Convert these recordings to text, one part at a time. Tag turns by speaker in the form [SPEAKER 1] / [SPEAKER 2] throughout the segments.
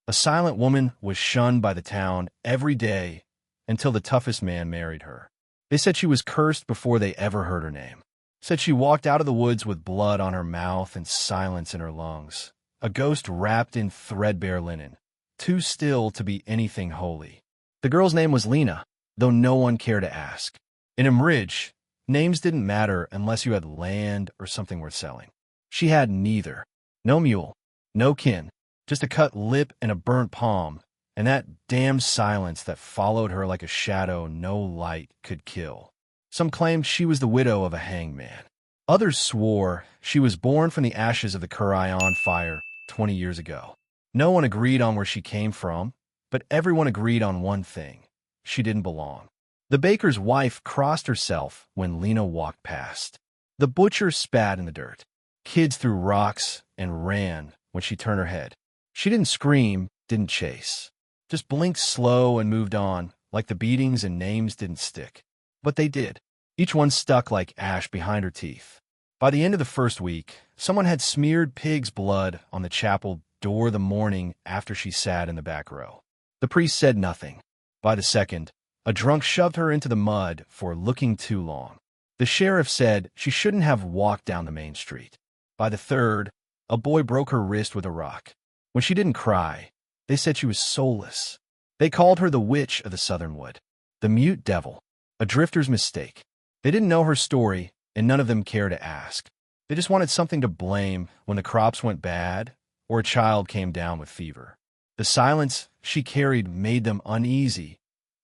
[SPEAKER 1] A silent woman was shunned by the town every day until the toughest man married her. They said she was cursed before they ever heard her name. Said she walked out of the woods with blood on her mouth and silence in her lungs. A ghost wrapped in threadbare linen, too still to be anything holy. The girl's name was Lena, though no one cared to ask. In Imridge, names didn't matter unless you had land or something worth selling. She had neither. No mule, no kin, just a cut lip and a burnt palm, and that damned silence that followed her like a shadow no light could kill. Some claimed she was the widow of a hangman. Others swore she was born from the ashes of the Curion fire 20 years ago. No one agreed on where she came from, but everyone agreed on one thing: she didn't belong. The baker's wife crossed herself when Lena walked past. The butcher spat in the dirt. Kids threw rocks and ran when she turned her head. She didn't scream, didn't chase. Just blinked slow and moved on, like the beatings and names didn't stick. But they did. Each one stuck like ash behind her teeth. By the end of the first week, someone had smeared pig's blood on the chapel door the morning after she sat in the back row. The priest said nothing. By the second, a drunk shoved her into the mud for looking too long. The sheriff said she shouldn't have walked down the main street. By the third, a boy broke her wrist with a rock. When she didn't cry, they said she was soulless. They called her the witch of the southern wood, the mute devil, a drifter's mistake. They didn't know her story, and none of them cared to ask. They just wanted something to blame when the crops went bad or a child came down with fever. The silence she carried made them uneasy,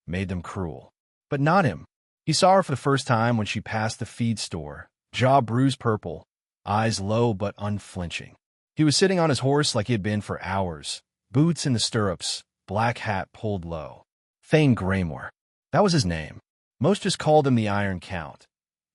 [SPEAKER 1] made them cruel. But not him. He saw her for the first time when she passed the feed store, jaw bruised purple, eyes low but unflinching. He was sitting on his horse like he had been for hours, boots in the stirrups, black hat pulled low. Thane Graymore. That was his name. Most just called him the Iron Count,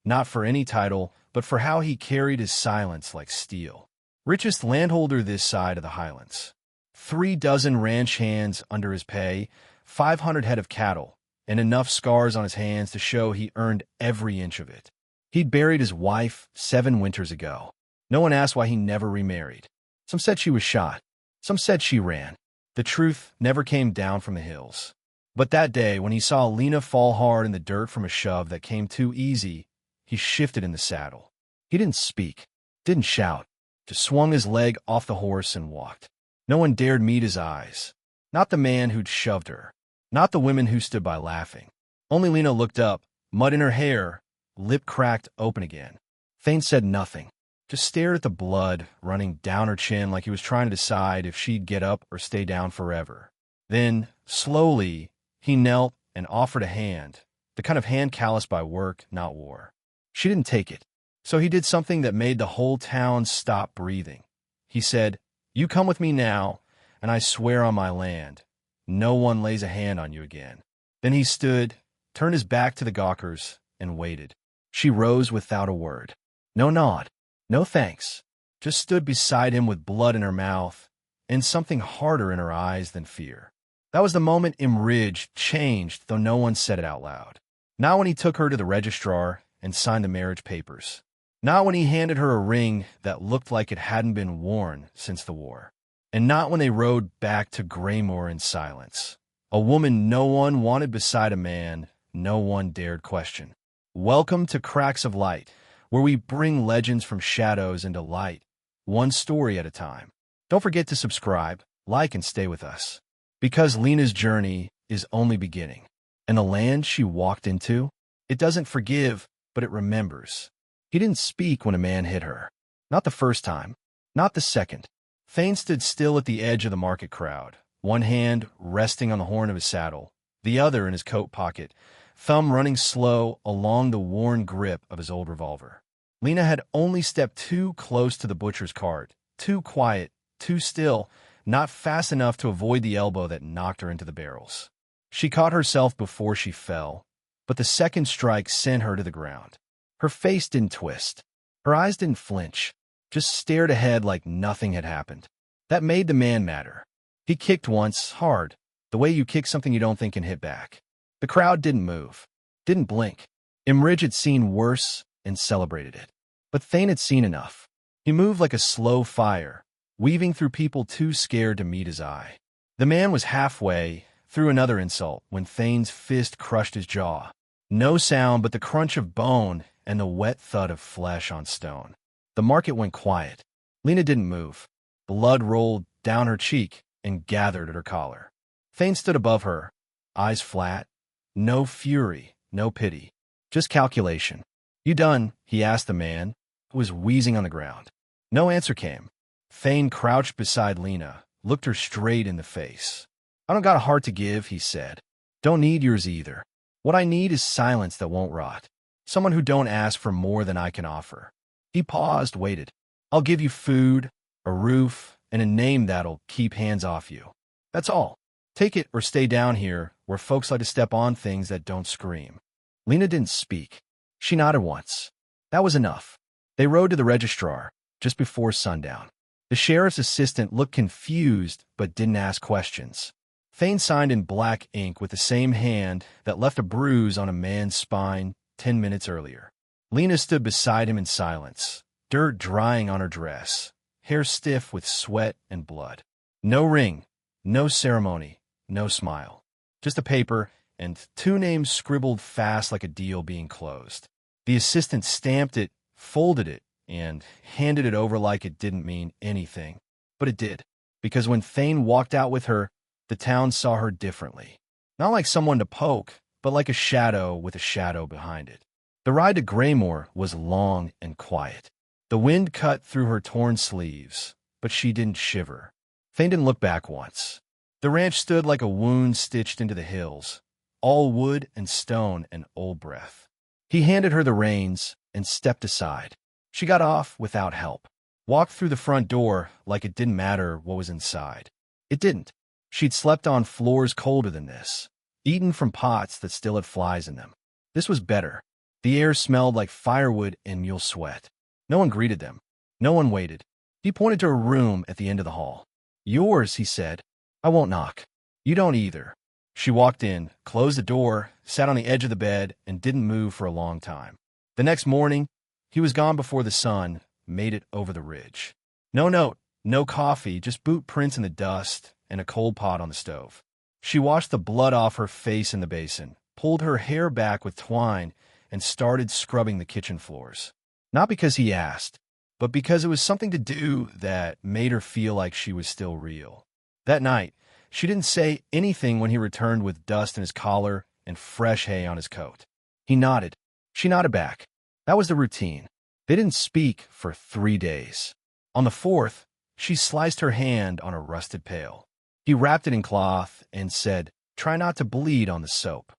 [SPEAKER 1] not for any title, but for how he carried his silence like steel. Richest landholder this side of the Highlands. 36 ranch hands under his pay, 500 head of cattle, and enough scars on his hands to show he earned every inch of it. He'd buried his wife 7 winters ago. No one asked why he never remarried. Some said she was shot. Some said she ran. The truth never came down from the hills. But that day, when he saw Lena fall hard in the dirt from a shove that came too easy, he shifted in the saddle. He didn't speak, didn't shout, just swung his leg off the horse and walked. No one dared meet his eyes. Not the man who'd shoved her. Not the women who stood by laughing. Only Lena looked up, mud in her hair, lip cracked open again. Thane said nothing, just stared at the blood running down her chin like he was trying to decide if she'd get up or stay down forever. Then, slowly, he knelt and offered a hand, the kind of hand calloused by work, not war. She didn't take it, so he did something that made the whole town stop breathing. He said, "You come with me now, and I swear on my land, no one lays a hand on you again." Then he stood, turned his back to the gawkers, and waited. She rose without a word. No nod, no thanks, just stood beside him with blood in her mouth and something harder in her eyes than fear. That was the moment Imridge changed, though no one said it out loud. Not when he took her to the registrar and signed the marriage papers. Not when he handed her a ring that looked like it hadn't been worn since the war. And not when they rode back to Graymore in silence. A woman no one wanted beside a man no one dared question. Welcome to Cracks of Light, where we bring legends from shadows into light, one story at a time. Don't forget to subscribe, like, and stay with us. Because Lena's journey is only beginning. And the land she walked into, it doesn't forgive, but it remembers. He didn't speak when a man hit her. Not the first time. Not the second. Thane stood still at the edge of the market crowd, one hand resting on the horn of his saddle, the other in his coat pocket, thumb running slow along the worn grip of his old revolver. Lena had only stepped too close to the butcher's cart, too quiet, too still, not fast enough to avoid the elbow that knocked her into the barrels. She caught herself before she fell, but the second strike sent her to the ground. Her face didn't twist. Her eyes didn't flinch, just stared ahead like nothing had happened. That made the man madder. He kicked once, hard, the way you kick something you don't think can hit back. The crowd didn't move, didn't blink. Imridge had seen worse and celebrated it. But Thane had seen enough. He moved like a slow fire, weaving through people too scared to meet his eye. The man was halfway through another insult when Thane's fist crushed his jaw. No sound but the crunch of bone and the wet thud of flesh on stone. The market went quiet. Lena didn't move. Blood rolled down her cheek and gathered at her collar. Thane stood above her, eyes flat. No fury, no pity, just calculation. "You done?" he asked the man, who was wheezing on the ground. No answer came. Thane crouched beside Lena, looked her straight in the face. "I don't got a heart to give," he said. "Don't need yours either. What I need is silence that won't rot. Someone who don't ask for more than I can offer." He paused, waited. "I'll give you food, a roof, and a name that'll keep hands off you. That's all. Take it or stay down here where folks like to step on things that don't scream." Lena didn't speak. She nodded once. That was enough. They rode to the registrar just before sundown. The sheriff's assistant looked confused but didn't ask questions. Thane signed in black ink with the same hand that left a bruise on a man's spine 10 minutes earlier. Lena stood beside him in silence, dirt drying on her dress, hair stiff with sweat and blood. No ring, no ceremony, no smile. Just a paper and 2 names scribbled fast like a deal being closed. The assistant stamped it, folded it, and handed it over like it didn't mean anything. But it did, because when Thane walked out with her, the town saw her differently. Not like someone to poke, but like a shadow with a shadow behind it. The ride to Graymore was long and quiet. The wind cut through her torn sleeves, but she didn't shiver. Thane didn't look back once. The ranch stood like a wound stitched into the hills, all wood and stone and old breath. He handed her the reins and stepped aside. She got off without help, walked through the front door like it didn't matter what was inside. It didn't. She'd slept on floors colder than this, eaten from pots that still had flies in them. This was better. The air smelled like firewood and mule sweat. No one greeted them. No one waited. He pointed to a room at the end of the hall. "Yours," he said. "I won't knock. You don't either." She walked in, closed the door, sat on the edge of the bed, and didn't move for a long time. The next morning, he was gone before the sun made it over the ridge. No note, no coffee, just boot prints in the dust and a cold pot on the stove. She washed the blood off her face in the basin, pulled her hair back with twine, and started scrubbing the kitchen floors. Not because he asked, but because it was something to do that made her feel like she was still real. That night, she didn't say anything when he returned with dust in his collar and fresh hay on his coat. He nodded. She nodded back. That was the routine. They didn't speak for 3 days. On the 4th, she sliced her hand on a rusted pail. He wrapped it in cloth and said, "Try not to bleed on the soap."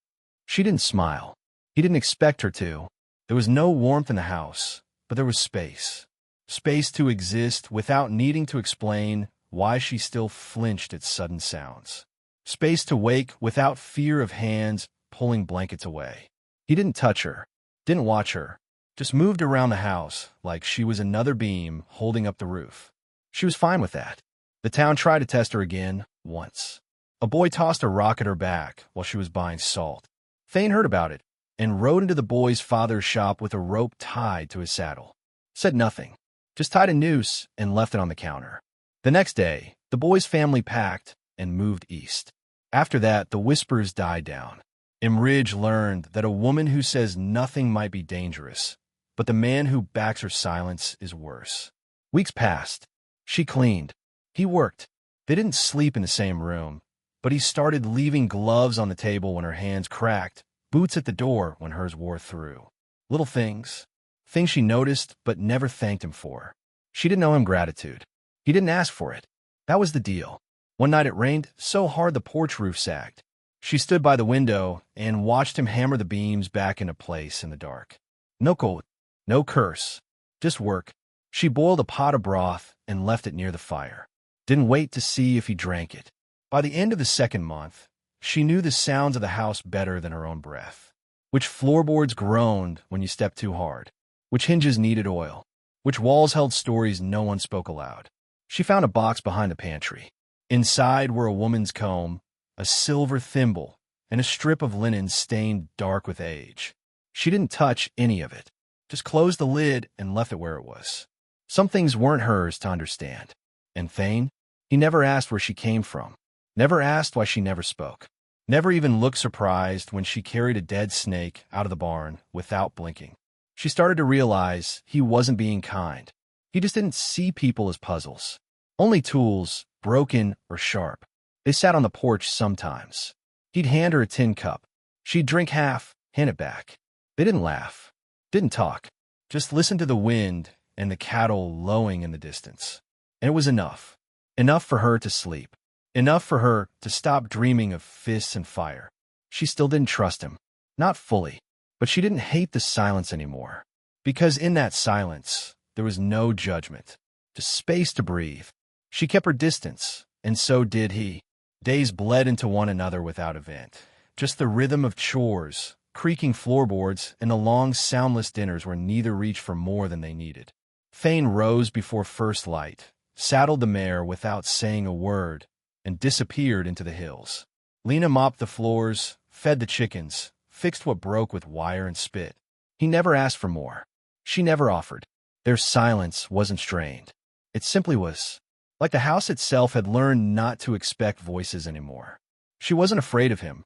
[SPEAKER 1] She didn't smile. He didn't expect her to. There was no warmth in the house, but there was space. Space to exist without needing to explain why she still flinched at sudden sounds. Space to wake without fear of hands pulling blankets away. He didn't touch her, didn't watch her, just moved around the house like she was another beam holding up the roof. She was fine with that. The town tried to test her again, once. A boy tossed a rock at her back while she was buying salt. Thane heard about it and rode into the boy's father's shop with a rope tied to his saddle. Said nothing, just tied a noose and left it on the counter. The next day, the boy's family packed and moved east. After that, the whispers died down. Ridge learned that a woman who says nothing might be dangerous, but the man who backs her silence is worse. Weeks passed. She cleaned. He worked. They didn't sleep in the same room, but he started leaving gloves on the table when her hands cracked, boots at the door when hers wore through. Little things. Things she noticed but never thanked him for. She didn't owe him gratitude. He didn't ask for it. That was the deal. One night it rained so hard the porch roof sagged. She stood by the window and watched him hammer the beams back into place in the dark. No cold, no curse, just work. She boiled a pot of broth and left it near the fire. Didn't wait to see if he drank it. By the end of the 2nd month, she knew the sounds of the house better than her own breath. Which floorboards groaned when you stepped too hard. Which hinges needed oil. Which walls held stories no one spoke aloud. She found a box behind the pantry. Inside were a woman's comb, a silver thimble, and a strip of linen stained dark with age. She didn't touch any of it, just closed the lid and left it where it was. Some things weren't hers to understand. And Thane? He never asked where she came from. Never asked why she never spoke. Never even looked surprised when she carried a dead snake out of the barn without blinking. She started to realize he wasn't being kind. He just didn't see people as puzzles. Only tools, broken or sharp. They sat on the porch sometimes. He'd hand her a tin cup. She'd drink half, hand it back. They didn't laugh, didn't talk, just listened to the wind and the cattle lowing in the distance. And it was enough. Enough for her to sleep. Enough for her to stop dreaming of fists and fire. She still didn't trust him. Not fully. But she didn't hate the silence anymore. Because in that silence, there was no judgment. Just space to breathe. She kept her distance, and so did he. Days bled into one another without event. Just the rhythm of chores, creaking floorboards, and the long, soundless dinners where neither reached for more than they needed. Thane rose before first light, saddled the mare without saying a word, and disappeared into the hills. Lena mopped the floors, fed the chickens, fixed what broke with wire and spit. He never asked for more. She never offered. Their silence wasn't strained. It simply was. Like the house itself had learned not to expect voices anymore. She wasn't afraid of him.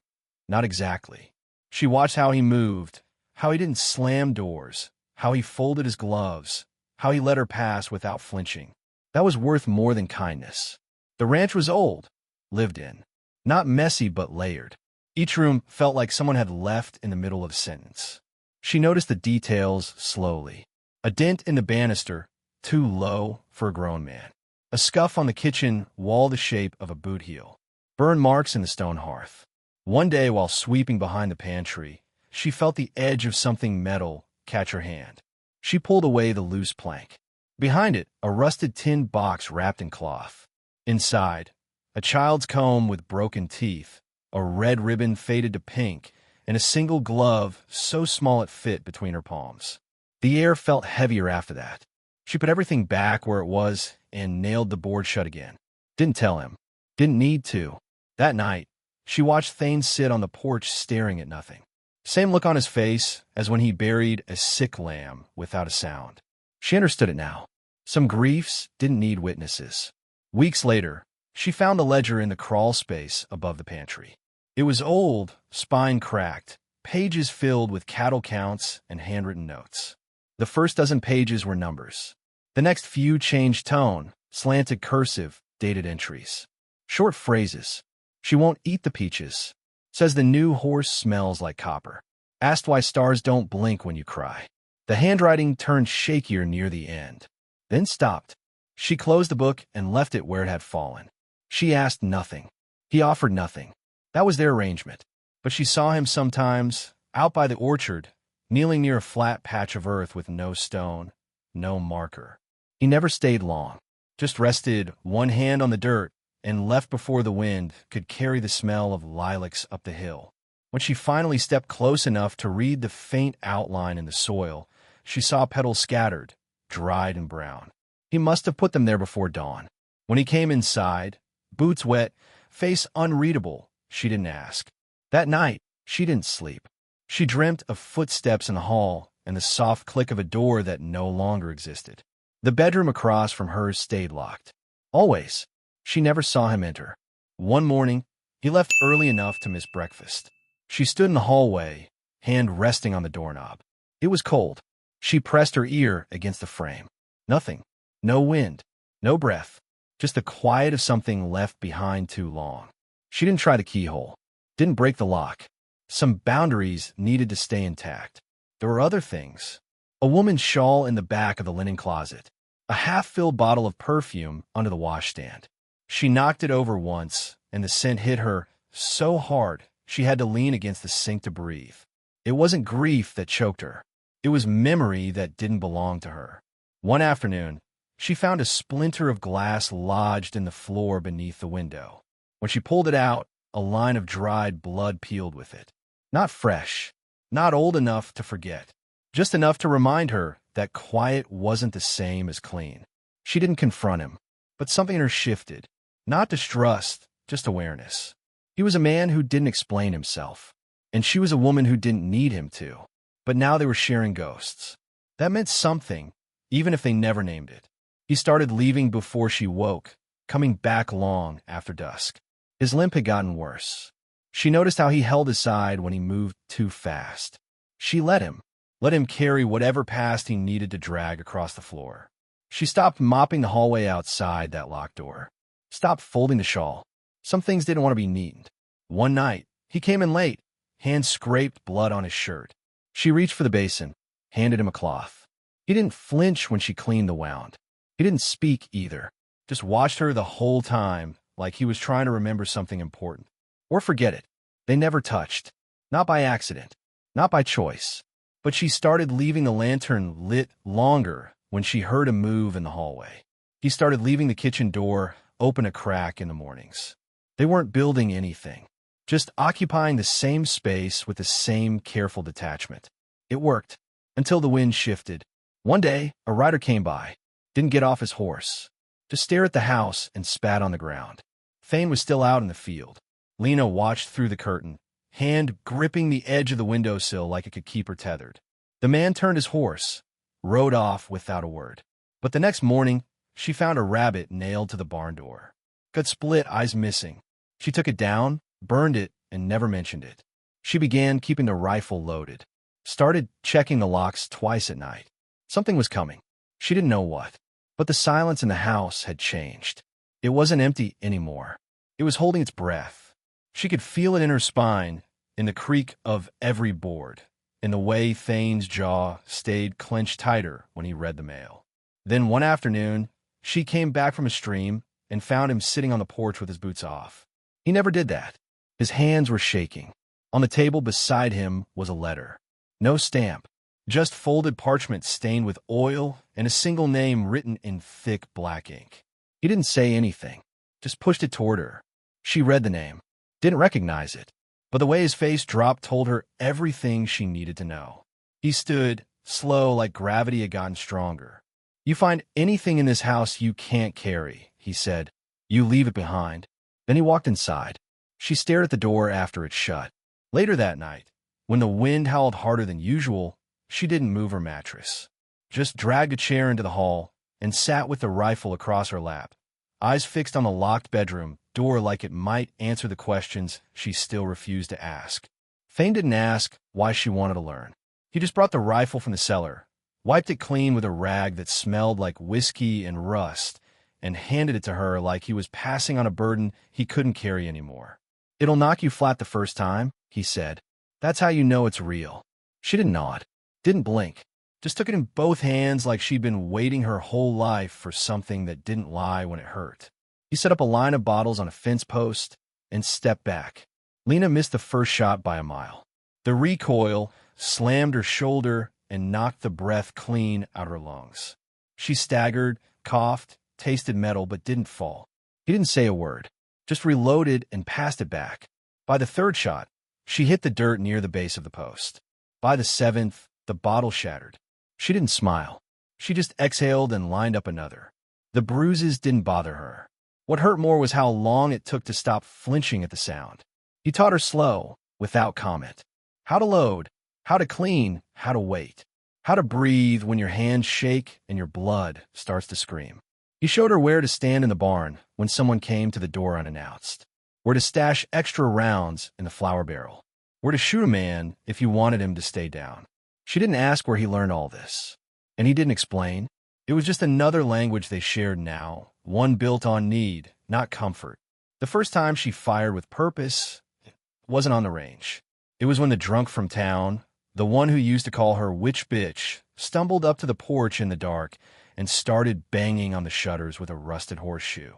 [SPEAKER 1] Not exactly. She watched how he moved, how he didn't slam doors, how he folded his gloves, how he let her pass without flinching. That was worth more than kindness. The ranch was old, lived in. Not messy but layered. Each room felt like someone had left in the middle of a sentence. She noticed the details slowly. A dent in the banister, too low for a grown man. A scuff on the kitchen wall the shape of a boot heel. Burn marks in the stone hearth. One day while sweeping behind the pantry, she felt the edge of something metal catch her hand. She pulled away the loose plank. Behind it, a rusted tin box wrapped in cloth. Inside, a child's comb with broken teeth, a red ribbon faded to pink, and a single glove so small it fit between her palms. The air felt heavier after that. She put everything back where it was and nailed the board shut again. Didn't tell him. Didn't need to. That night, she watched Thane sit on the porch staring at nothing. Same look on his face as when he buried a sick lamb without a sound. She understood it now. Some griefs didn't need witnesses. Weeks later, she found a ledger in the crawl space above the pantry. It was old, spine cracked, pages filled with cattle counts and handwritten notes. The first dozen pages were numbers. The next few changed tone, slanted cursive, dated entries. Short phrases. She won't eat the peaches. Says the new horse smells like copper. Asked why stars don't blink when you cry. The handwriting turned shakier near the end. Then stopped. She closed the book and left it where it had fallen. She asked nothing. He offered nothing. That was their arrangement. But she saw him sometimes, out by the orchard, kneeling near a flat patch of earth with no stone, no marker. He never stayed long, just rested one hand on the dirt and left before the wind could carry the smell of lilacs up the hill. When she finally stepped close enough to read the faint outline in the soil, she saw petals scattered, dried and brown. He must have put them there before dawn. When he came inside, boots wet, face unreadable, she didn't ask. That night, she didn't sleep. She dreamt of footsteps in the hall and the soft click of a door that no longer existed. The bedroom across from hers stayed locked. Always. She never saw him enter. One morning, he left early enough to miss breakfast. She stood in the hallway, hand resting on the doorknob. It was cold. She pressed her ear against the frame. Nothing. No wind. No breath. Just the quiet of something left behind too long. She didn't try the keyhole. Didn't break the lock. Some boundaries needed to stay intact. There were other things. A woman's shawl in the back of the linen closet. A half-filled bottle of perfume under the washstand. She knocked it over once, and the scent hit her so hard she had to lean against the sink to breathe. It wasn't grief that choked her. It was memory that didn't belong to her. One afternoon, she found a splinter of glass lodged in the floor beneath the window. When she pulled it out, a line of dried blood peeled with it. Not fresh, not old enough to forget, just enough to remind her that quiet wasn't the same as clean. She didn't confront him, but something in her shifted. Not distrust, just awareness. He was a man who didn't explain himself, and she was a woman who didn't need him to. But now they were sharing ghosts. That meant something, even if they never named it. He started leaving before she woke, coming back long after dusk. His limp had gotten worse. She noticed how he held his side when he moved too fast. She let him carry whatever past he needed to drag across the floor. She stopped mopping the hallway outside that locked door. Stopped folding the shawl. Some things didn't want to be neatened. One night, he came in late, hands scraped blood on his shirt. She reached for the basin, handed him a cloth. He didn't flinch when she cleaned the wound. He didn't speak either, just watched her the whole time like he was trying to remember something important. Or forget it. They never touched. Not by accident. Not by choice. But she started leaving the lantern lit longer when she heard him move in the hallway. He started leaving the kitchen door open a crack in the mornings. They weren't building anything, just occupying the same space with the same careful detachment. It worked, until the wind shifted. One day, a rider came by, didn't get off his horse, just stared at the house and spat on the ground. Thane was still out in the field. Lena watched through the curtain, hand gripping the edge of the windowsill like it could keep her tethered. The man turned his horse, rode off without a word. But the next morning, she found a rabbit nailed to the barn door. Gut split, eyes missing. She took it down, burned it, and never mentioned it. She began keeping the rifle loaded. Started checking the locks twice at night. Something was coming. She didn't know what. But the silence in the house had changed. It wasn't empty anymore. It was holding its breath. She could feel it in her spine, in the creak of every board, in the way Thane's jaw stayed clenched tighter when he read the mail. Then one afternoon, she came back from a stream and found him sitting on the porch with his boots off. He never did that. His hands were shaking. On the table beside him was a letter. No stamp, just folded parchment stained with oil and a single name written in thick black ink. He didn't say anything, just pushed it toward her. She read the name, didn't recognize it, but the way his face dropped told her everything she needed to know. He stood, slow like gravity had gotten stronger. "You find anything in this house you can't carry," he said. "You leave it behind." Then he walked inside. She stared at the door after it shut. Later that night, when the wind howled harder than usual, she didn't move her mattress. Just dragged a chair into the hall and sat with the rifle across her lap, eyes fixed on the locked bedroom door like it might answer the questions she still refused to ask. Thane didn't ask why she wanted to learn. He just brought the rifle from the cellar, wiped it clean with a rag that smelled like whiskey and rust, and handed it to her like he was passing on a burden he couldn't carry anymore. "It'll knock you flat the first time," he said. "That's how you know it's real." She didn't nod, didn't blink, just took it in both hands like she'd been waiting her whole life for something that didn't lie when it hurt. He set up a line of bottles on a fence post and stepped back. Lena missed the first shot by a mile. The recoil slammed her shoulder and knocked the breath clean out her lungs. She staggered, coughed, tasted metal, but didn't fall. He didn't say a word, just reloaded and passed it back. By the third shot, she hit the dirt near the base of the post. By the seventh, the bottle shattered. She didn't smile. She just exhaled and lined up another. The bruises didn't bother her. What hurt more was how long it took to stop flinching at the sound. He taught her slow, without comment. How to load, how to clean, how to wait. How to breathe when your hands shake and your blood starts to scream. He showed her where to stand in the barn when someone came to the door unannounced. Where to stash extra rounds in the flour barrel. Where to shoot a man if you wanted him to stay down. She didn't ask where he learned all this. And he didn't explain. It was just another language they shared now, one built on need, not comfort. The first time she fired with purpose wasn't on the range. It was when the drunk from town, the one who used to call her witch bitch, stumbled up to the porch in the dark and started banging on the shutters with a rusted horseshoe.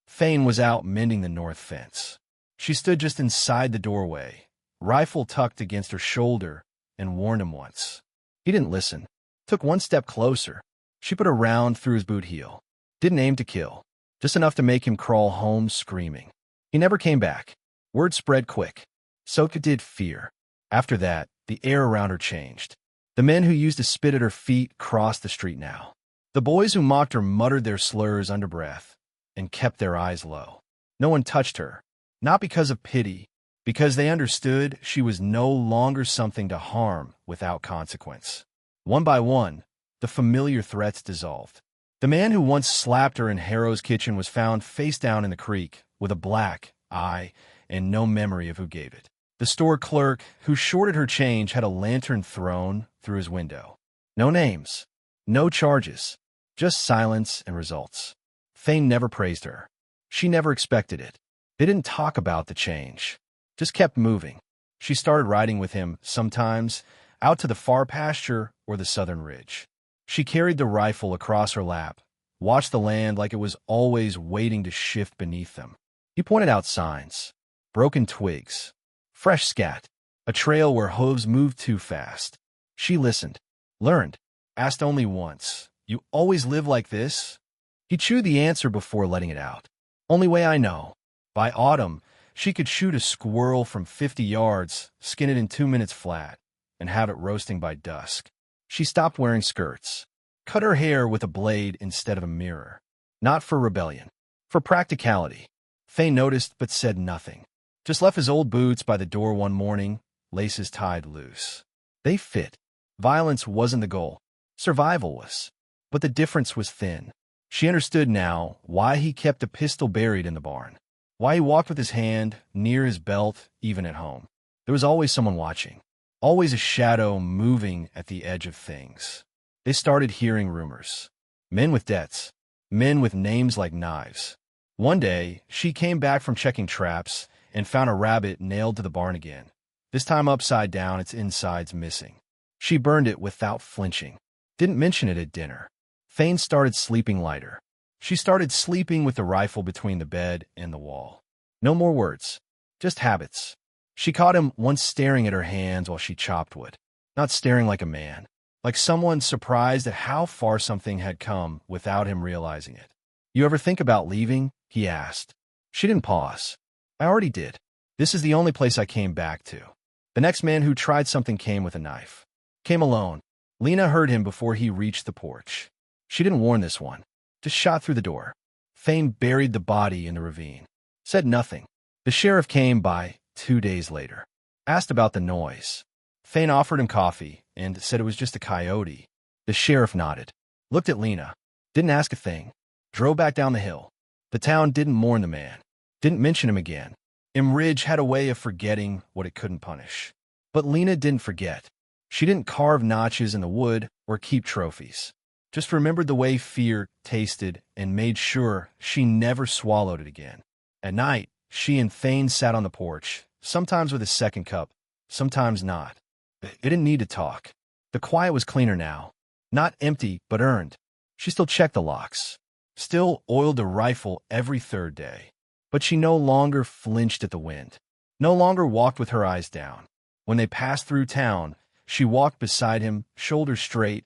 [SPEAKER 1] Thane was out mending the north fence. She stood just inside the doorway, rifle tucked against her shoulder, and warned him once. He didn't listen. Took one step closer. She put a round through his boot heel. Didn't aim to kill, just enough to make him crawl home screaming. He never came back. Word spread quick. So did fear. After that, the air around her changed. The men who used to spit at her feet crossed the street now. The boys who mocked her muttered their slurs under breath and kept their eyes low. No one touched her, not because of pity, because they understood she was no longer something to harm without consequence. One by one, the familiar threats dissolved. The man who once slapped her in Harrow's kitchen was found face down in the creek with a black, eye, and no memory of who gave it. The store clerk, who shorted her change, had a lantern thrown through his window. No names, no charges, just silence and results. Thane never praised her. She never expected it. They didn't talk about the change, just kept moving. She started riding with him, sometimes, out to the far pasture or the southern ridge. She carried the rifle across her lap, watched the land like it was always waiting to shift beneath them. He pointed out signs, broken twigs, fresh scat, a trail where hooves moved too fast. She listened, learned, asked only once, "You always live like this?" He chewed the answer before letting it out. "Only way I know." By autumn, she could shoot a squirrel from 50 yards, skin it in 2 minutes flat, and have it roasting by dusk. She stopped wearing skirts, cut her hair with a blade instead of a mirror. Not for rebellion, for practicality. Thane noticed but said nothing. Just left his old boots by the door one morning, laces tied loose. They fit. Violence wasn't the goal. Survival was. But the difference was thin. She understood now why he kept a pistol buried in the barn. Why he walked with his hand near his belt, even at home. There was always someone watching. Always a shadow moving at the edge of things. They started hearing rumors. Men with debts. Men with names like knives. One day, she came back from checking traps and found a rabbit nailed to the barn again. This time upside down, its insides missing. She burned it without flinching. Didn't mention it at dinner. Thane started sleeping lighter. She started sleeping with the rifle between the bed and the wall. No more words. Just habits. She caught him once staring at her hands while she chopped wood. Not staring like a man. Like someone surprised at how far something had come without him realizing it. "You ever think about leaving?" he asked. She didn't pause. "I already did. This is the only place I came back to." The next man who tried something came with a knife. Came alone. Lena heard him before he reached the porch. She didn't warn this one. Just shot through the door. Thane buried the body in the ravine. Said nothing. The sheriff came by 2 days later. Asked about the noise. Thane offered him coffee and said it was just a coyote. The sheriff nodded. Looked at Lena. Didn't ask a thing. Drove back down the hill. The town didn't mourn the man. Didn't mention him again. Ridge had a way of forgetting what it couldn't punish. But Lena didn't forget. She didn't carve notches in the wood or keep trophies. Just remembered the way fear tasted and made sure she never swallowed it again. At night, she and Thane sat on the porch, sometimes with a second cup, sometimes not. It didn't need to talk. The quiet was cleaner now. Not empty, but earned. She still checked the locks. Still oiled the rifle every third day. But she no longer flinched at the wind. No longer walked with her eyes down. When they passed through town, she walked beside him, shoulders straight,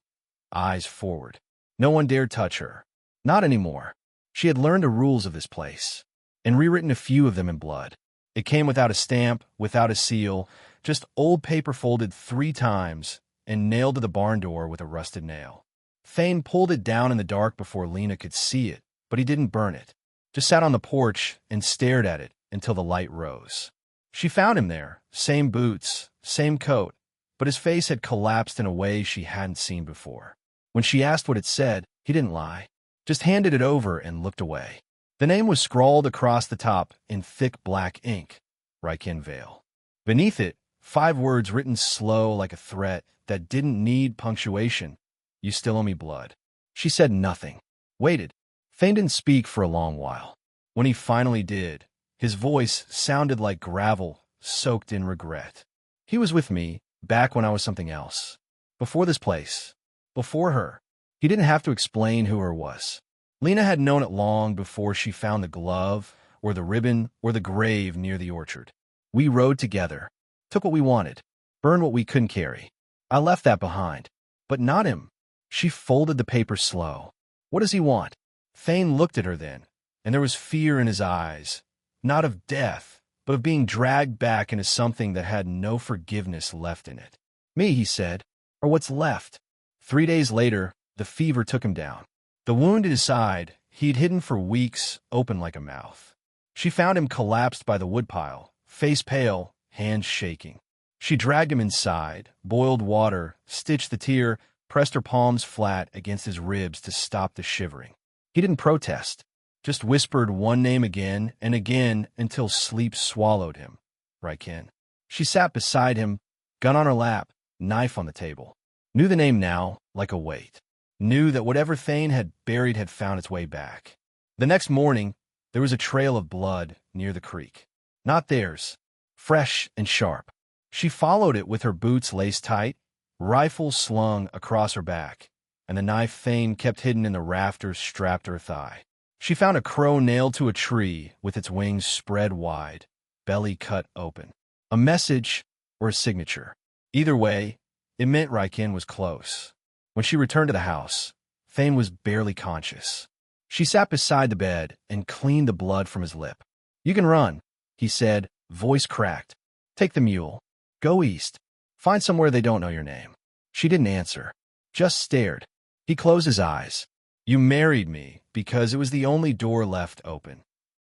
[SPEAKER 1] eyes forward. No one dared touch her. Not anymore. She had learned the rules of this place, and rewritten a few of them in blood. It came without a stamp, without a seal, just old paper folded 3 times and nailed to the barn door with a rusted nail. Thane pulled it down in the dark before Lena could see it, but he didn't burn it. Just sat on the porch and stared at it until the light rose. She found him there, same boots, same coat, but his face had collapsed in a way she hadn't seen before. When she asked what it said, he didn't lie. Just handed it over and looked away. The name was scrawled across the top in thick black ink, Ryken Vale. Beneath it, 5 words written slow like a threat that didn't need punctuation. "You still owe me blood." She said nothing. Waited. Thane didn't speak for a long while. When he finally did, his voice sounded like gravel soaked in regret. "He was with me, back when I was something else. Before this place. Before her." He didn't have to explain who her was. Lena had known it long before she found the glove, or the ribbon, or the grave near the orchard. "We rode together. Took what we wanted. Burned what we couldn't carry. I left that behind. But not him." She folded the paper slow. "What does he want?" Thane looked at her then, and there was fear in his eyes. Not of death, but of being dragged back into something that had no forgiveness left in it. "Me," he said, "or what's left." 3 days later, the fever took him down. The wound in his side, he'd hidden for weeks, open like a mouth. She found him collapsed by the woodpile, face pale, hands shaking. She dragged him inside, boiled water, stitched the tear, pressed her palms flat against his ribs to stop the shivering. He didn't protest, just whispered one name again and again until sleep swallowed him. Rykin. She sat beside him, gun on her lap, knife on the table. Knew the name now, like a weight. Knew that whatever Thane had buried had found its way back. The next morning, there was a trail of blood near the creek. Not theirs. Fresh and sharp. She followed it with her boots laced tight, rifle slung across her back, and the knife Thane kept hidden in the rafters strapped to her thigh. She found a crow nailed to a tree with its wings spread wide, belly cut open. A message or a signature. Either way, it meant Rykin was close. When she returned to the house, Thane was barely conscious. She sat beside the bed and cleaned the blood from his lip. "You can run," he said, voice cracked. "Take the mule. Go east. Find somewhere they don't know your name." She didn't answer, just stared. He closed his eyes. "You married me because it was the only door left open."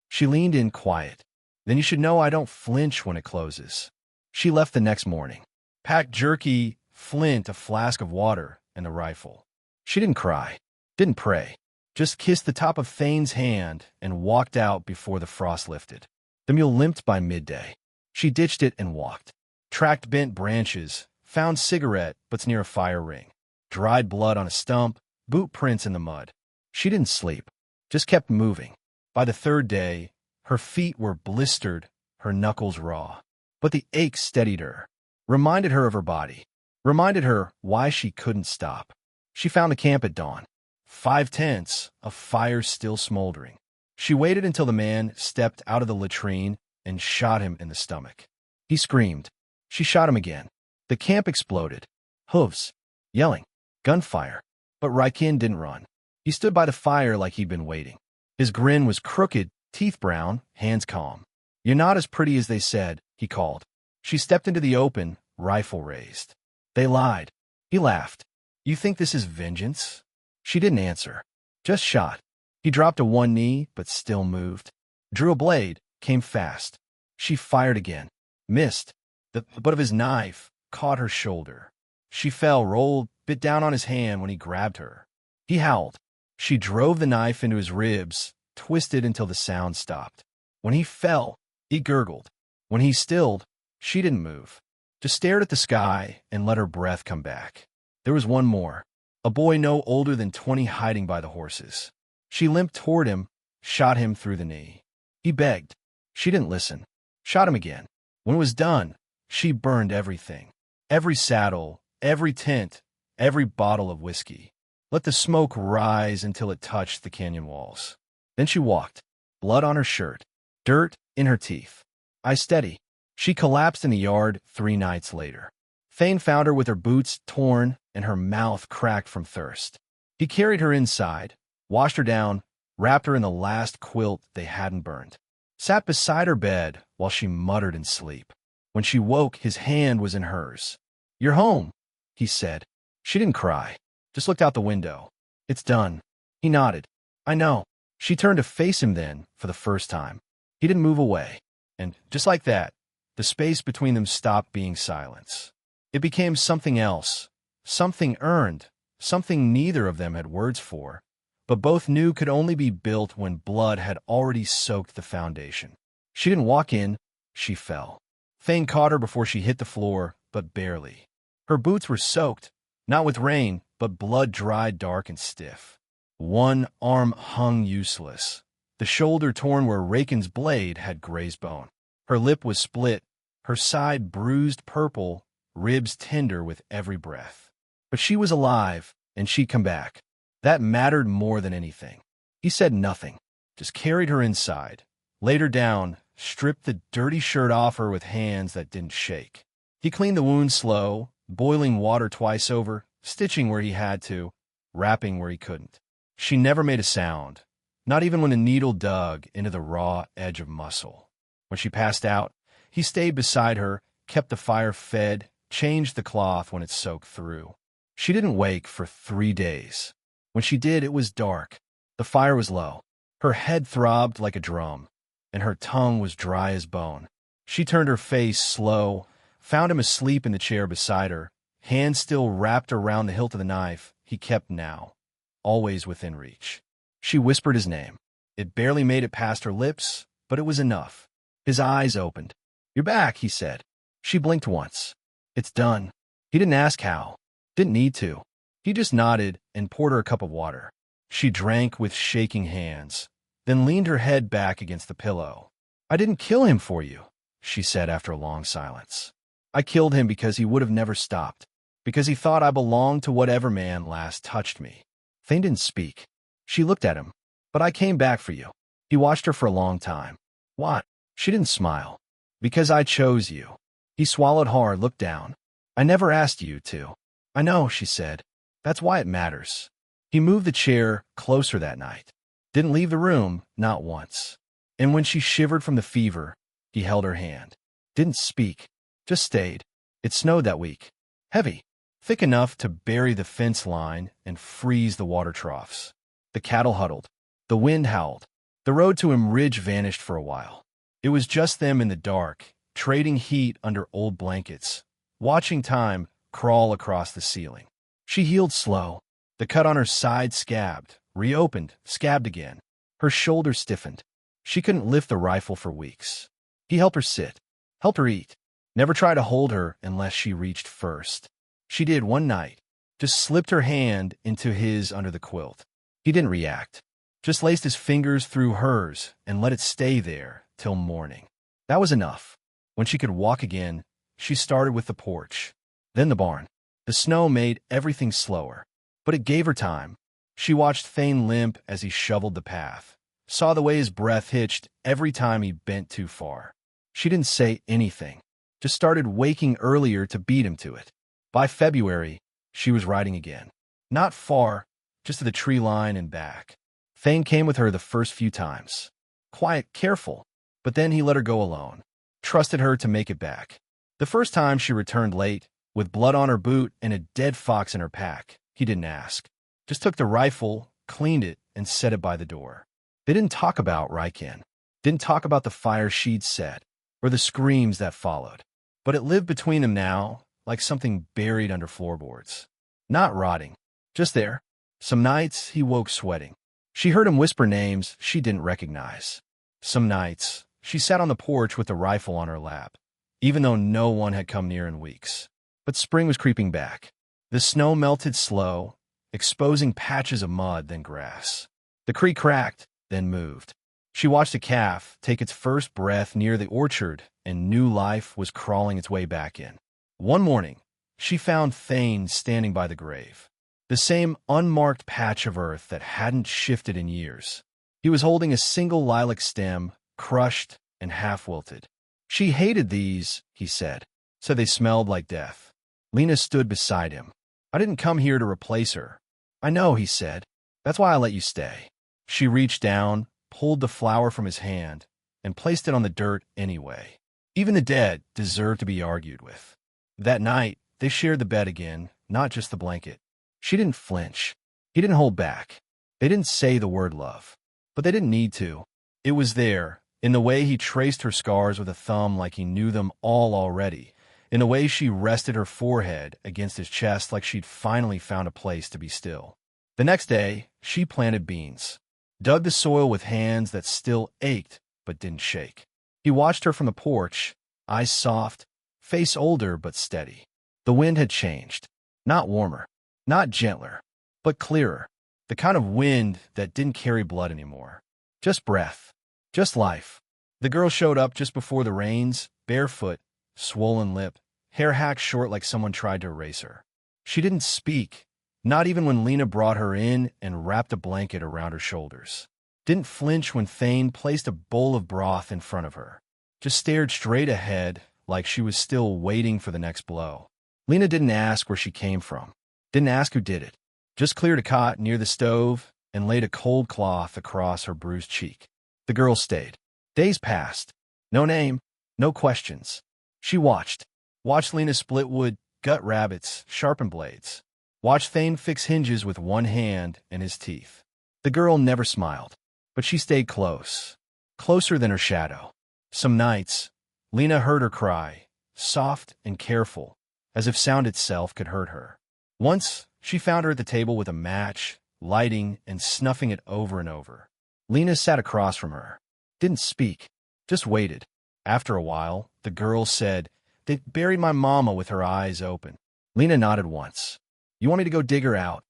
[SPEAKER 1] She leaned in quiet. "Then you should know I don't flinch when it closes." She left the next morning. Packed jerky, flint, a flask of water, and the rifle. She didn't cry, didn't pray, just kissed the top of Thane's hand and walked out before the frost lifted. The mule limped by midday. She ditched it and walked. Tracked bent branches, found cigarette butts near a fire ring. Dried blood on a stump, boot prints in the mud. She didn't sleep, just kept moving. By the third day, her feet were blistered, her knuckles raw. But the ache steadied her, reminded her of her body, reminded her why she couldn't stop. She found the camp at dawn. 5 tents, a fire still smoldering. She waited until the man stepped out of the latrine and shot him in the stomach. He screamed. She shot him again. The camp exploded. Hooves. Yelling. Gunfire. But Rykin didn't run. He stood by the fire like he'd been waiting. His grin was crooked, teeth brown, hands calm. "You're not as pretty as they said," he called. She stepped into the open, rifle raised. "They lied." He laughed. "You think this is vengeance?" She didn't answer. Just shot. He dropped to one knee, but still moved. Drew a blade, came fast. She fired again. Missed. The butt of his knife caught her shoulder. She fell, rolled, bit down on his hand when he grabbed her. He howled. She drove the knife into his ribs, twisted until the sound stopped. When he fell, he gurgled. When he stilled, she didn't move. Just stared at the sky and let her breath come back. There was one more. A boy no older than 20 hiding by the horses. She limped toward him, shot him through the knee. He begged. She didn't listen. Shot him again. When it was done, she burned everything. Every saddle, every tent, every bottle of whiskey. Let the smoke rise until it touched the canyon walls. Then she walked, blood on her shirt, dirt in her teeth. Eyes steady. She collapsed in the yard 3 nights later. Thane found her with her boots torn and her mouth cracked from thirst. He carried her inside, washed her down, wrapped her in the last quilt they hadn't burned. Sat beside her bed while she muttered in sleep. When she woke, his hand was in hers. "You're home," he said. She didn't cry, just looked out the window. "It's done." He nodded. "I know." She turned to face him then, for the first time. He didn't move away. And just like that, the space between them stopped being silence. It became something else, something earned, something neither of them had words for, but both knew could only be built when blood had already soaked the foundation. She didn't walk in, she fell. Thane caught her before she hit the floor, but barely. Her boots were soaked, not with rain, but blood-dried, dark and stiff. One arm hung useless, the shoulder torn where Rakin's blade had grazed bone. Her lip was split, her side bruised purple, ribs tender with every breath. But she was alive, and she'd come back. That mattered more than anything. He said nothing, just carried her inside, laid her down, stripped the dirty shirt off her with hands that didn't shake. He cleaned the wound slow, boiling water twice over, stitching where he had to, wrapping where he couldn't. She never made a sound, not even when the needle dug into the raw edge of muscle. When she passed out, he stayed beside her, kept the fire fed, changed the cloth when it soaked through. She didn't wake for 3 days. When she did, it was dark. The fire was low. Her head throbbed like a drum, and her tongue was dry as bone. She turned her face slow, found him asleep in the chair beside her, hands still wrapped around the hilt of the knife he kept now, always within reach. She whispered his name. It barely made it past her lips, but it was enough. His eyes opened. "You're back," he said. She blinked once. "It's done." He didn't ask how. Didn't need to. He just nodded and poured her a cup of water. She drank with shaking hands, then leaned her head back against the pillow. "I didn't kill him for you," she said after a long silence. "I killed him because he would have never stopped, because he thought I belonged to whatever man last touched me." Thane didn't speak. She looked at him. "But I came back for you." He watched her for a long time. "What?" She didn't smile. "Because I chose you." He swallowed hard, looked down. "I never asked you to." "I know," she said. "That's why it matters." He moved the chair closer that night. Didn't leave the room, not once. And when she shivered from the fever, he held her hand. Didn't speak, just stayed. It snowed that week. Heavy. Thick enough to bury the fence line and freeze the water troughs. The cattle huddled. The wind howled. The road to Him Ridge vanished for a while. It was just them in the dark, trading heat under old blankets, watching time crawl across the ceiling. She healed slow. The cut on her side scabbed, reopened, scabbed again. Her shoulders stiffened. She couldn't lift the rifle for weeks. He helped her sit, helped her eat. Never tried to hold her unless she reached first. She did one night, just slipped her hand into his under the quilt. He didn't react, just laced his fingers through hers and let it stay there till morning. That was enough. When she could walk again, she started with the porch, then the barn. The snow made everything slower, but it gave her time. She watched Thane limp as he shoveled the path, saw the way his breath hitched every time he bent too far. She didn't say anything, just started waking earlier to beat him to it. By February, she was riding again. Not far, just to the tree line and back. Thane came with her the first few times. Quiet, careful, but then he let her go alone. Trusted her to make it back. The first time she returned late, with blood on her boot and a dead fox in her pack. He didn't ask. Just took the rifle, cleaned it, and set it by the door. They didn't talk about Riken. Didn't talk about the fire she'd set, or the screams that followed. But it lived between them now, like something buried under floorboards. Not rotting, just there. Some nights he woke sweating. She heard him whisper names she didn't recognize. Some nights she sat on the porch with the rifle on her lap, even though no one had come near in weeks. But spring was creeping back. The snow melted slow, exposing patches of mud, then grass. The creek cracked, then moved. She watched a calf take its first breath near the orchard, and new life was crawling its way back in. One morning, she found Thane standing by the grave. The same unmarked patch of earth that hadn't shifted in years. He was holding a single lilac stem, crushed and half-wilted. She hated these, he said they smelled like death. Lena stood beside him. "I didn't come here to replace her." "I know," he said. "That's why I let you stay." She reached down, pulled the flower from his hand, and placed it on the dirt anyway. Even the dead deserved to be argued with. That night, they shared the bed again, not just the blanket. She didn't flinch. He didn't hold back. They didn't say the word love, but they didn't need to. It was there, in the way he traced her scars with a thumb like he knew them all already, in the way she rested her forehead against his chest like she'd finally found a place to be still. The next day, she planted beans, dug the soil with hands that still ached but didn't shake. He watched her from the porch, eyes soft, face older but steady. The wind had changed. Not warmer, not gentler, but clearer. The kind of wind that didn't carry blood anymore. Just breath. Just life. The girl showed up just before the rains, barefoot, swollen lip, hair hacked short like someone tried to erase her. She didn't speak, not even when Lena brought her in and wrapped a blanket around her shoulders. Didn't flinch when Thane placed a bowl of broth in front of her. Just stared straight ahead like she was still waiting for the next blow. Lena didn't ask where she came from. Didn't ask who did it. Just cleared a cot near the stove and laid a cold cloth across her bruised cheek. The girl stayed. Days passed. No name, no questions. She watched Lena split wood, gut rabbits, sharpen blades. Watched Thane fix hinges with one hand and his teeth. The girl never smiled, but she stayed close. Closer than her shadow. Some nights, Lena heard her cry, soft and careful, as if sound itself could hurt her. Once, she found her at the table with a match, lighting and snuffing it over and over. Lena sat across from her. Didn't speak. Just waited. After a while, the girl said, "They buried my mama," with her eyes open. Lena nodded once. "You want me to go dig her out?"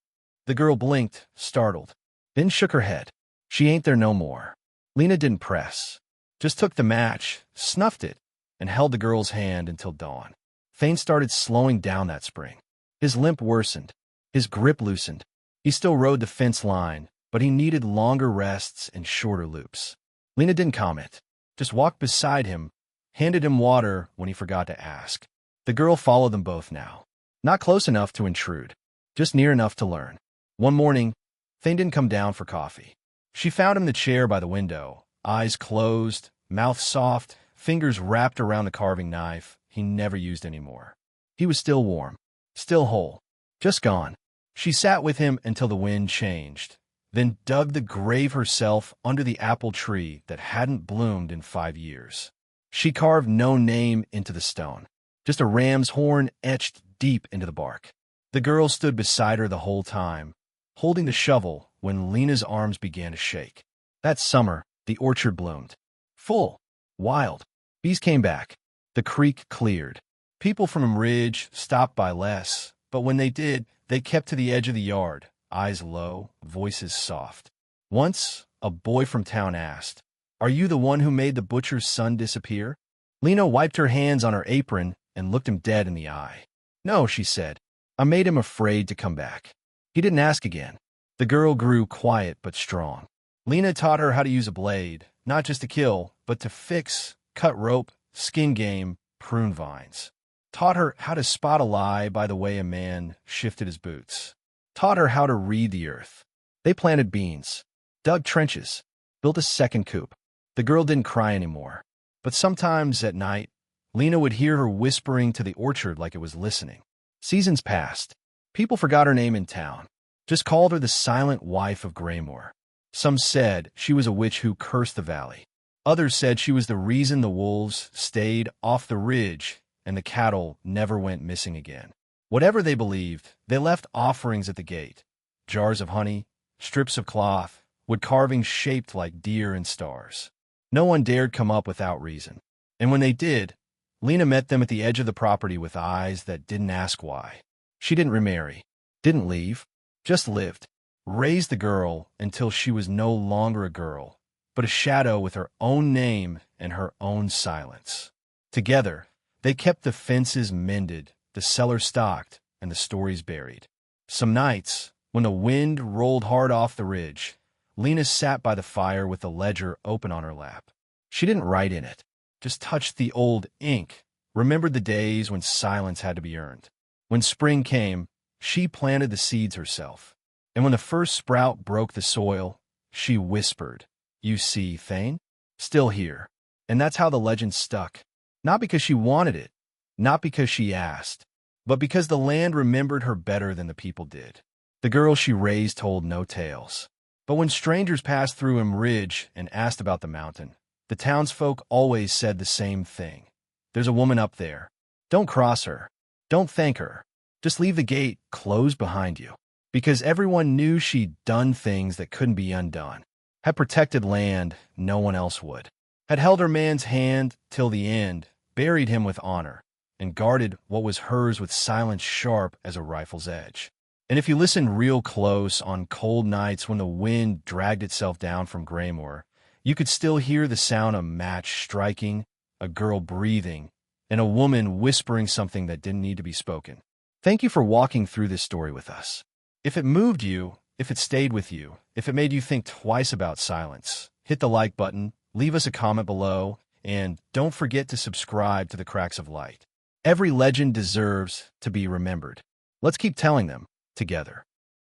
[SPEAKER 1] The girl blinked, startled, then shook her head. "She ain't there no more." Lena didn't press. Just took the match, snuffed it, and held the girl's hand until dawn. Thane started slowing down that spring. His limp worsened. His grip loosened. He still rode the fence line, but he needed longer rests and shorter loops. Lena didn't comment, just walked beside him, handed him water when he forgot to ask. The girl followed them both now. Not close enough to intrude, just near enough to learn. One morning, Thane didn't come down for coffee. She found him in the chair by the window, eyes closed, mouth soft, fingers wrapped around the carving knife he never used anymore. He was still warm, still whole, just gone. She sat with him until the wind changed, then dug the grave herself under the apple tree that hadn't bloomed in 5 years. She carved no name into the stone, just a ram's horn etched deep into the bark. The girl stood beside her the whole time, holding the shovel when Lena's arms began to shake. That summer, the orchard bloomed. Full, wild. Bees came back. The creek cleared. People from Ridge stopped by less, but when they did, they kept to the edge of the yard, eyes low, voices soft. Once, a boy from town asked, "Are you the one who made the butcher's son disappear?" Lena wiped her hands on her apron and looked him dead in the eye. "No," she said. "I made him afraid to come back." He didn't ask again. The girl grew quiet but strong. Lena taught her how to use a blade, not just to kill, but to fix, cut rope, skin game, prune vines. Taught her how to spot a lie by the way a man shifted his boots. Taught her how to read the earth. They planted beans, dug trenches, built a second coop. The girl didn't cry anymore. But sometimes at night, Lena would hear her whispering to the orchard like it was listening. Seasons passed. People forgot her name in town. Just called her the silent wife of Graymore. Some said she was a witch who cursed the valley. Others said she was the reason the wolves stayed off the ridge and the cattle never went missing again. Whatever they believed, they left offerings at the gate. Jars of honey, strips of cloth, wood carvings shaped like deer and stars. No one dared come up without reason. And when they did, Lena met them at the edge of the property with eyes that didn't ask why. She didn't remarry, didn't leave, just lived. Raised the girl until she was no longer a girl, but a shadow with her own name and her own silence. Together, they kept the fences mended, the cellar stocked, and the stories buried. Some nights, when the wind rolled hard off the ridge, Lena sat by the fire with the ledger open on her lap. She didn't write in it, just touched the old ink, remembered the days when silence had to be earned. When spring came, she planted the seeds herself. And when the first sprout broke the soil, she whispered, "You see, Thane? Still here." And that's how the legend stuck. Not because she wanted it, not because she asked, but because the land remembered her better than the people did. The girl she raised told no tales. But when strangers passed through Ridge and asked about the mountain, the townsfolk always said the same thing. "There's a woman up there. Don't cross her. Don't thank her. Just leave the gate closed behind you." Because everyone knew she'd done things that couldn't be undone, had protected land no one else would, had held her man's hand till the end, buried him with honor, and guarded what was hers with silence sharp as a rifle's edge. And if you listened real close on cold nights when the wind dragged itself down from Graymore, you could still hear the sound of match striking, a girl breathing, and a woman whispering something that didn't need to be spoken. Thank you for walking through this story with us. If it moved you, if it stayed with you, if it made you think twice about silence, hit the like button, leave us a comment below, and don't forget to subscribe to the Cracks of Light. Every legend deserves to be remembered. Let's keep telling them together.